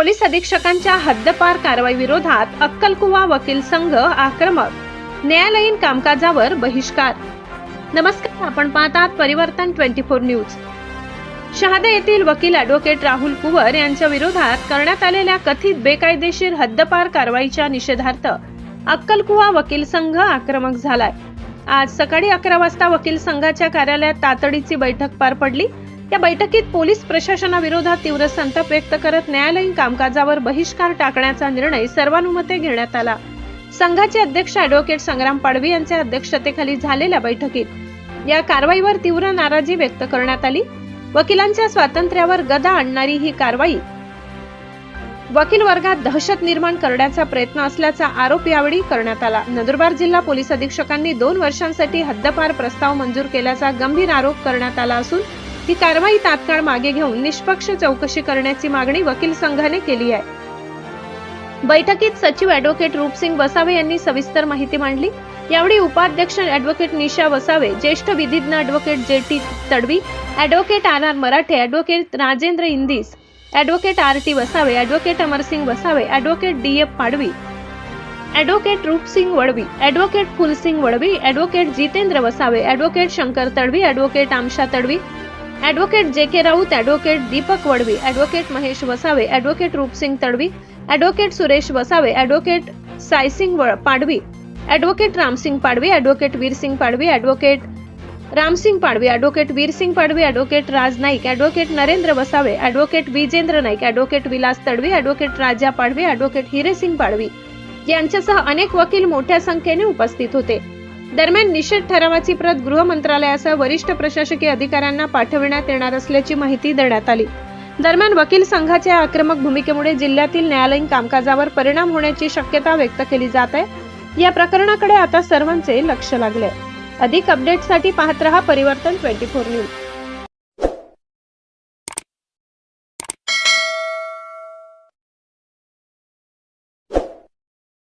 Police अधीक्षकांच्या हद्दपार कारवाई विरोधात अक्कलकुवा वकील संघ आक्रमक, न्यायालयीन कामकाजावर बहिष्कार। नमस्कार, आपण पाहतात परिवर्तन 24 न्यूज। शहादा येथील वकील ॲडव्होकेट राहुल कुवर यांच्या विरोधात करण्यात आलेल्या कथित बेकायदेशीर हद्दपार कारवाईच्या निषेधार्थ अक्कलकुवा वकील संघ आक्रमक झालाय। आज सकाळी 11 वाजता वकील संघाच्या कार्यालयात तातडीची बैठक पार पडली। या बैठकीत पोलीस प्रशासनाविरोधात तीव्र संताप व्यक्त करत न्यायालयीन कामकाजावर बहिष्कार टाकण्याचा निर्णय सर्वानुमते घेण्यात आला। संघाचे अध्यक्ष ॲडव्होकेट संग्राम पाडवी यांच्या अध्यक्षतेखाली झालेल्या बैठकीत या कारवाईवर तीव्र नाराजी व्यक्त करण्यात आली। वकिलांच्या स्वातंत्र्यावर गदा आणणारी ही कारवाई वकील वर्गात दहशत निर्माण करण्याचा प्रयत्न असल्याचा आरोप यावेळी करण्यात आला। नंदुरबार जिल्हा पोलीस अधीक्षकांनी 2 वर्षांसाठी हद्दपार प्रस्ताव मंजूर केल्याचा गंभीर आरोप करण्यात आला असून ही कारवाई तात्काळ मागे घेऊन निष्पक्ष चौकशी करण्याची मागणी वकील संघाने केली आहे। बैठकीत सचिव ॲडव्होकेट रूपसिंग वसावे यांनी सविस्तर माहिती मांडली। यावेळी उपाध्यक्ष ॲडव्होकेट निशा वसावे, ज्येष्ठ विधिज्ञ advocate JT Tadvi, advocate RR Marathe, advocate Rajendra Indis, advocate RT Vasave, advocate Amarsing Vasave, advocate DF Padvi, advocate Rupsing Vadvi, advocate Fulsing Vadvi, advocate Jitendra Vasave, advocate Shankar Tadvi, advocate Aamsha Tadvi, advocate JK Raut, advocate Deepak Vadvi, advocate Mahesh Vasave, advocate Rupsing Tadvi, advocate Suresh Vasave, advocate Saysing Padvi, advocate Ramsing Padvi, advocate Veersing Padvi, advocate Ramsing Padvi, advocate Veersing Padvi, advocate Raj Naik, advocate Narendra Vasave, advocate Vijendra Naik, advocate Vilas Tadvi, advocate Raja Padvi, advocate Hiresing Padvi यांच्यासह अनेक वकील मोठ्या संख्येने उपस्थित होते। दरम्यान निषेध ठरावाची प्रत गृह मंत्रालयासह वरिष्ठ प्रशासकीय अधिकाऱ्यांना पाठविण्यात येणार असल्याची माहिती देण्यात आली। दरम्यान वकील संघाच्या आक्रमक भूमिकेमुळे जिल्ह्यातील न्यायालयीन कामकाजावर परिणाम होण्याची शक्यता व्यक्त केली जात आहे। या प्रकरणाकडे आता सर्वांचे लक्ष लागले आहे। अधिक अपडेटसाठी पाहत रहा परिवर्तन 24 न्यूज।